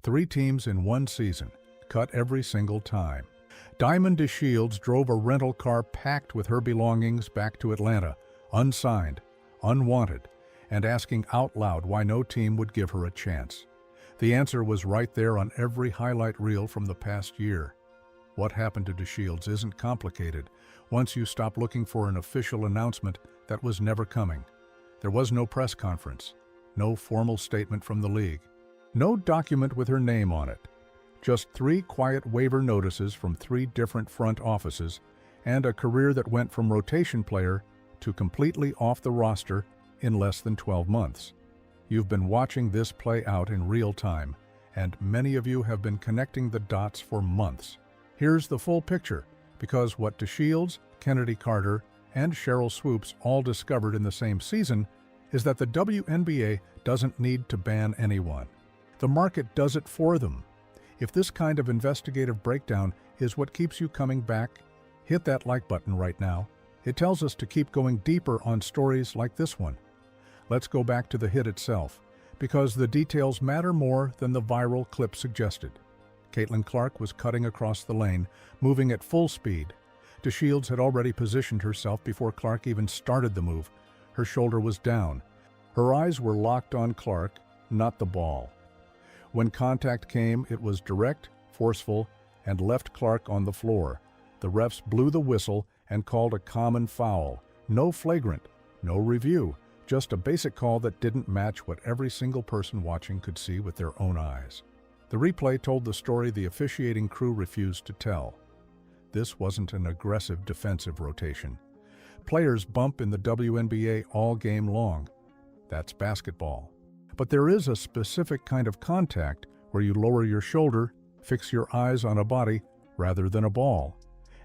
3 teams in one season, cut every single time. Diamond DeShields drove a rental car packed with her belongings back to Atlanta, unsigned, unwanted, and asking out loud why no team would give her a chance. The answer was right there on every highlight reel from the past year. What happened to DeShields isn't complicated once you stop looking for an official announcement that was never coming. There was no press conference, no formal statement from the league, no document with her name on it. Just 3 quiet waiver notices from 3 different front offices, and a career that went from rotation player to completely off the roster in less than 12 months. You've been watching this play out in real time, and many of you have been connecting the dots for months. Here's the full picture, because what DeShields, Kennedy Carter, and Sheryl Swoopes all discovered in the same season is that the WNBA doesn't need to ban anyone. The market does it for them. If this kind of investigative breakdown is what keeps you coming back, hit that like button right now. It tells us to keep going deeper on stories like this one. Let's go back to the hit itself, because the details matter more than the viral clip suggested. Caitlin Clark was cutting across the lane, moving at full speed. DeShields had already positioned herself before Clark even started the move. Her shoulder was down. Her eyes were locked on Clark, not the ball. When contact came, it was direct, forceful, and left Clark on the floor. The refs blew the whistle and called a common foul. No flagrant, no review, just a basic call that didn't match what every single person watching could see with their own eyes. The replay told the story the officiating crew refused to tell. This wasn't an aggressive defensive rotation. Players bump in the WNBA all game long. That's basketball. But there is a specific kind of contact where you lower your shoulder, fix your eyes on a body rather than a ball,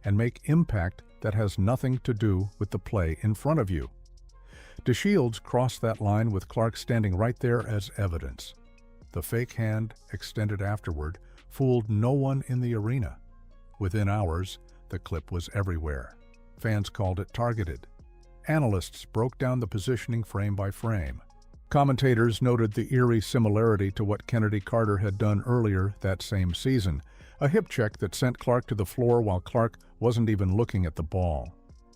and make impact that has nothing to do with the play in front of you. DeShields crossed that line with Clark standing right there as evidence. The fake hand, extended afterward, fooled no one in the arena. Within hours, the clip was everywhere. Fans called it targeted. Analysts broke down the positioning frame by frame. Commentators noted the eerie similarity to what Kennedy Carter had done earlier that same season, a hip check that sent Clark to the floor while Clark wasn't even looking at the ball.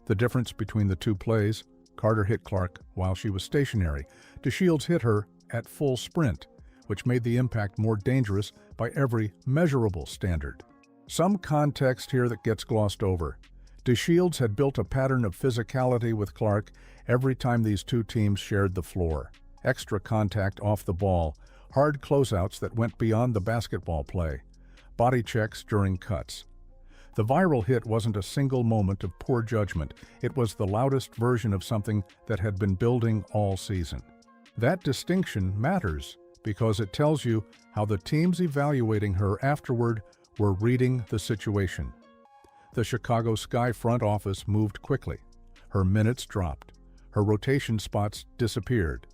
The difference between the 2 plays, Carter hit Clark while she was stationary. DeShields hit her at full sprint, which made the impact more dangerous by every measurable standard. Some context here that gets glossed over. DeShields had built a pattern of physicality with Clark every time these 2 teams shared the floor. Extra contact off the ball, hard closeouts that went beyond the basketball play, body checks during cuts. The viral hit wasn't a single moment of poor judgment. It was the loudest version of something that had been building all season. That distinction matters because it tells you how the teams evaluating her afterward were reading the situation. The Chicago Sky front office moved quickly. Her minutes dropped. Her rotation spots disappeared.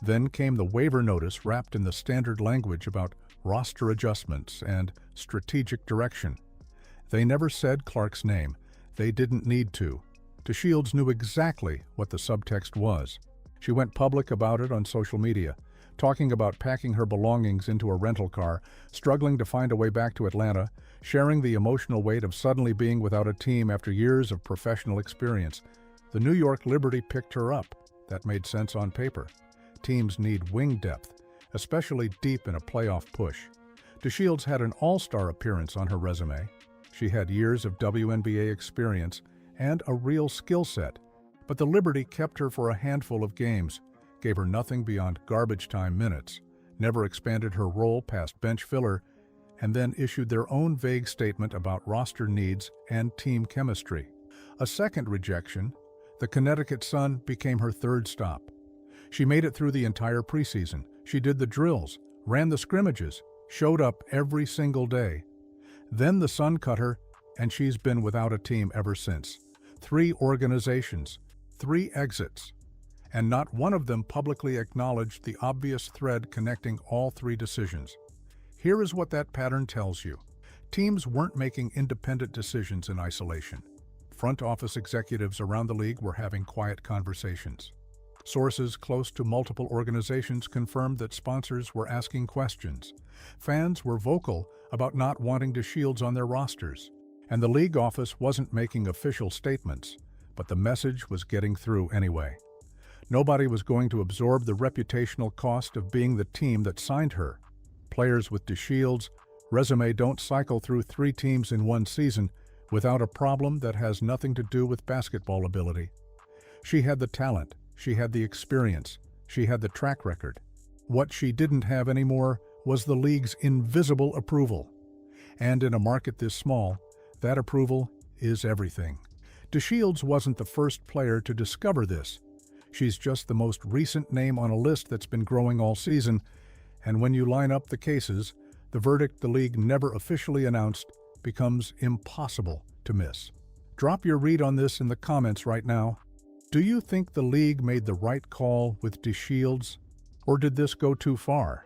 Then came the waiver notice wrapped in the standard language about roster adjustments and strategic direction. They never said Clark's name. They didn't need to. DeShields knew exactly what the subtext was. She went public about it on social media, talking about packing her belongings into a rental car, struggling to find a way back to Atlanta, sharing the emotional weight of suddenly being without a team after years of professional experience. The New York Liberty picked her up. That made sense on paper. Teams need wing depth, especially deep in a playoff push. DeShields had an all-star appearance on her resume. She had years of WNBA experience and a real skill set, but the Liberty kept her for a handful of games, gave her nothing beyond garbage time minutes, never expanded her role past bench filler, and then issued their own vague statement about roster needs and team chemistry. A second rejection, the Connecticut Sun, became her 3rd stop. She made it through the entire preseason. She did the drills, ran the scrimmages, showed up every single day. Then the Sun cut her, and she's been without a team ever since. 3 organizations, 3 exits, and not one of them publicly acknowledged the obvious thread connecting all 3 decisions. Here is what that pattern tells you. Teams weren't making independent decisions in isolation. Front office executives around the league were having quiet conversations. Sources close to multiple organizations confirmed that sponsors were asking questions. Fans were vocal about not wanting DeShields on their rosters. And the league office wasn't making official statements, but the message was getting through anyway. Nobody was going to absorb the reputational cost of being the team that signed her. Players with DeShields' resume don't cycle through 3 teams in one season without a problem that has nothing to do with basketball ability. She had the talent, she had the experience, she had the track record. What she didn't have anymore was the league's invisible approval. And in a market this small, that approval is everything. DeShields wasn't the first player to discover this. She's just the most recent name on a list that's been growing all season, and when you line up the cases, the verdict the league never officially announced becomes impossible to miss. Drop your read on this in the comments right now. Do you think the league made the right call with DeShields, or did this go too far?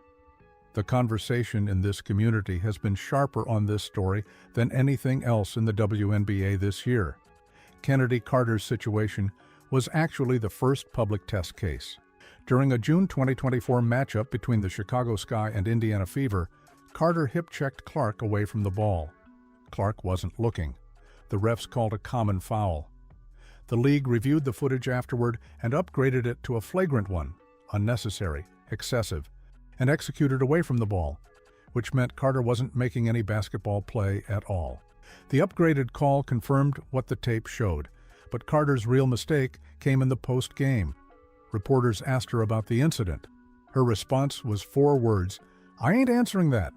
The conversation in this community has been sharper on this story than anything else in the WNBA this year. Kennedy Carter's situation was actually the first public test case. During a June 2024 matchup between the Chicago Sky and Indiana Fever, Carter hip-checked Clark away from the ball. Clark wasn't looking. The refs called a common foul. The league reviewed the footage afterward and upgraded it to a flagrant one, unnecessary, excessive, and executed away from the ball, which meant Carter wasn't making any basketball play at all. The upgraded call confirmed what the tape showed, but Carter's real mistake came in the post-game. Reporters asked her about the incident. Her response was 4 words, "I ain't answering that."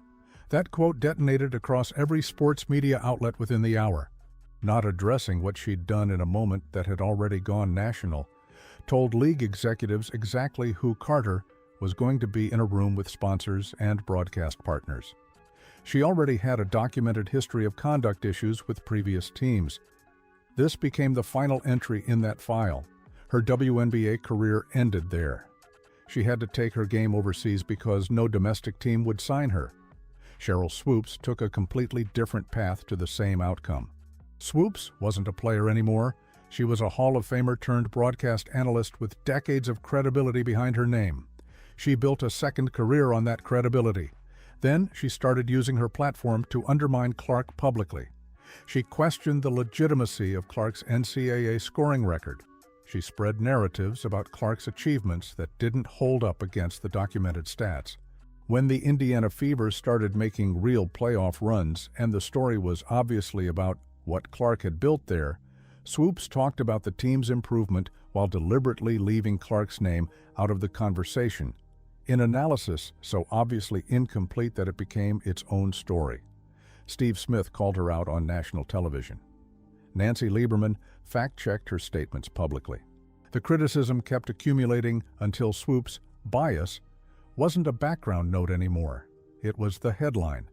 That quote detonated across every sports media outlet within the hour. Not addressing what she'd done in a moment that had already gone national, told league executives exactly who Carter was going to be in a room with sponsors and broadcast partners. She already had a documented history of conduct issues with previous teams. This became the final entry in that file. Her WNBA career ended there. She had to take her game overseas because no domestic team would sign her. Sheryl Swoopes took a completely different path to the same outcome. Swoopes wasn't a player anymore. She was a Hall of Famer turned broadcast analyst with decades of credibility behind her name. She built a second career on that credibility. Then she started using her platform to undermine Clark publicly. She questioned the legitimacy of Clark's NCAA scoring record. She spread narratives about Clark's achievements that didn't hold up against the documented stats. When the Indiana Fever started making real playoff runs, and the story was obviously about what Clark had built there, Swoopes talked about the team's improvement while deliberately leaving Clark's name out of the conversation, in analysis so obviously incomplete that it became its own story. Steve Smith called her out on national television. Nancy Lieberman fact-checked her statements publicly. The criticism kept accumulating until Swoopes' bias wasn't a background note anymore. It was the headline.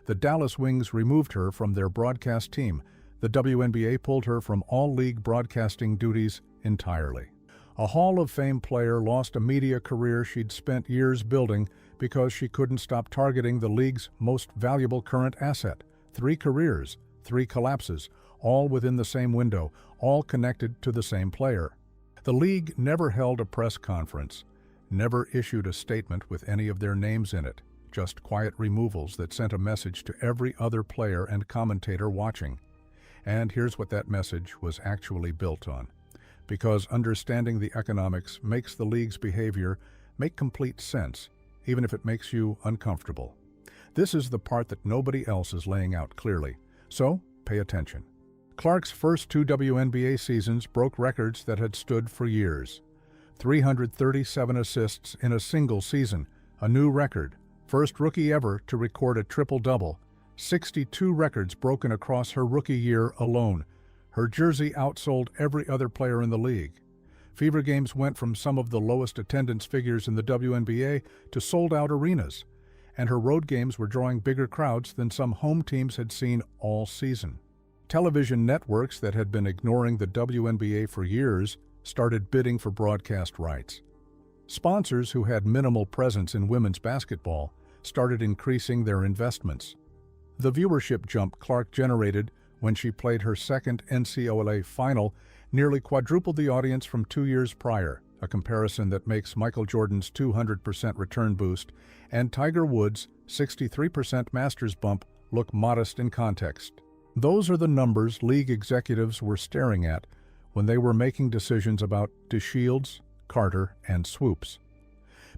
The Dallas Wings removed her from their broadcast team. The WNBA pulled her from all league broadcasting duties entirely. A Hall of Fame player lost a media career she'd spent years building because she couldn't stop targeting the league's most valuable current asset. 3 careers, 3 collapses, all within the same window, all connected to the same player. The league never held a press conference, never issued a statement with any of their names in it, just quiet removals that sent a message to every other player and commentator watching. And here's what that message was actually built on. Because understanding the economics makes the league's behavior make complete sense, even if it makes you uncomfortable. This is the part that nobody else is laying out clearly, so pay attention. Clark's first 2 WNBA seasons broke records that had stood for years. 337 assists in a single season, a new record, first rookie ever to record a triple-double, 62 records broken across her rookie year alone. Her jersey outsold every other player in the league. Fever games went from some of the lowest attendance figures in the WNBA to sold-out arenas, and her road games were drawing bigger crowds than some home teams had seen all season. Television networks that had been ignoring the WNBA for years started bidding for broadcast rights. Sponsors who had minimal presence in women's basketball started increasing their investments. The viewership jump Clark generated when she played her second NCAA final nearly quadrupled the audience from 2 years prior, a comparison that makes Michael Jordan's 200% return boost and Tiger Woods' 63% Masters bump look modest in context. Those are the numbers league executives were staring at when they were making decisions about DeShields, Carter, and Swoopes.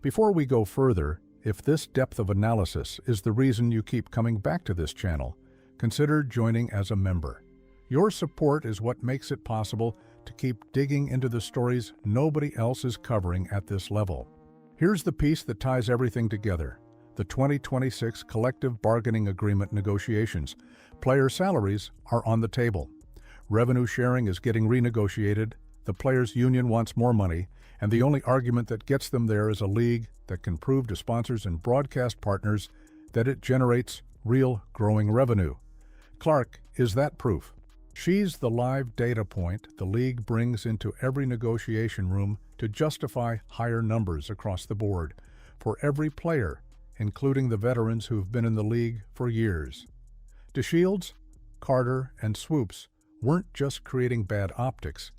Before we go further, if this depth of analysis is the reason you keep coming back to this channel, consider joining as a member. Your support is what makes it possible to keep digging into the stories nobody else is covering at this level. Here's the piece that ties everything together: the 2026 Collective Bargaining Agreement negotiations. Player salaries are on the table. Revenue sharing is getting renegotiated, the players' union wants more money, and the only argument that gets them there is a league that can prove to sponsors and broadcast partners that it generates real growing revenue. Clark is that proof. She's the live data point the league brings into every negotiation room to justify higher numbers across the board for every player, including the veterans who've been in the league for years. DeShields, Carter, and Swoopes weren't just creating bad optics.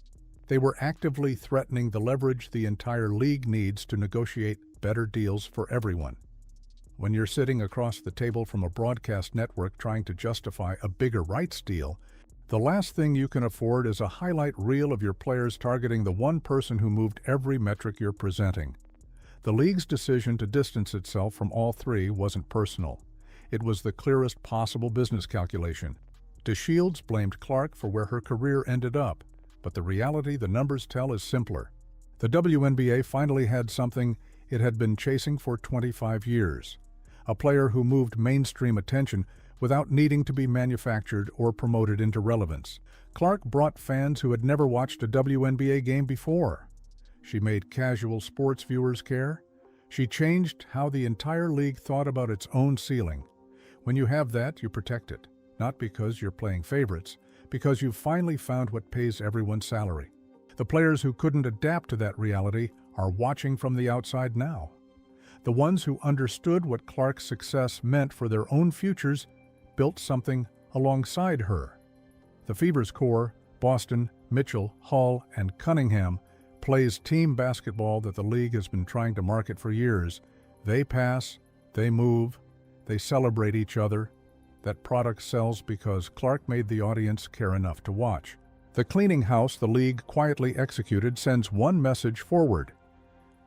They were actively threatening the leverage the entire league needs to negotiate better deals for everyone. When you're sitting across the table from a broadcast network trying to justify a bigger rights deal, the last thing you can afford is a highlight reel of your players targeting the one person who moved every metric you're presenting. The league's decision to distance itself from all three wasn't personal. It was the clearest possible business calculation. DeShields blamed Clark for where her career ended up, but the reality the numbers tell is simpler. The WNBA finally had something it had been chasing for 25 years. A player who moved mainstream attention without needing to be manufactured or promoted into relevance. Clark brought fans who had never watched a WNBA game before. She made casual sports viewers care. She changed how the entire league thought about its own ceiling. When you have that, you protect it, not because you're playing favorites, because you've finally found what pays everyone's salary. The players who couldn't adapt to that reality are watching from the outside now. The ones who understood what Clark's success meant for their own futures built something alongside her. The Fever's core, Boston, Mitchell, Hull, and Cunningham, plays team basketball that the league has been trying to market for years. They pass, they move, they celebrate each other. That product sells because Clark made the audience care enough to watch. The cleaning house the league quietly executed sends one message forward.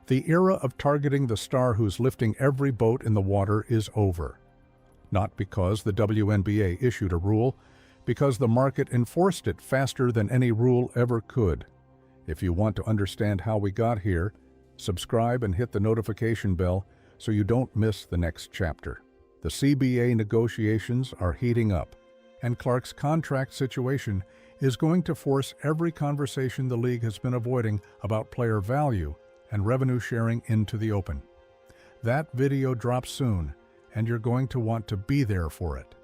The era of targeting the star who's lifting every boat in the water is over. Not because the WNBA issued a rule, because the market enforced it faster than any rule ever could. If you want to understand how we got here, subscribe and hit the notification bell so you don't miss the next chapter. The CBA negotiations are heating up, and Clark's contract situation is going to force every conversation the league has been avoiding about player value and revenue sharing into the open. That video drops soon, and you're going to want to be there for it.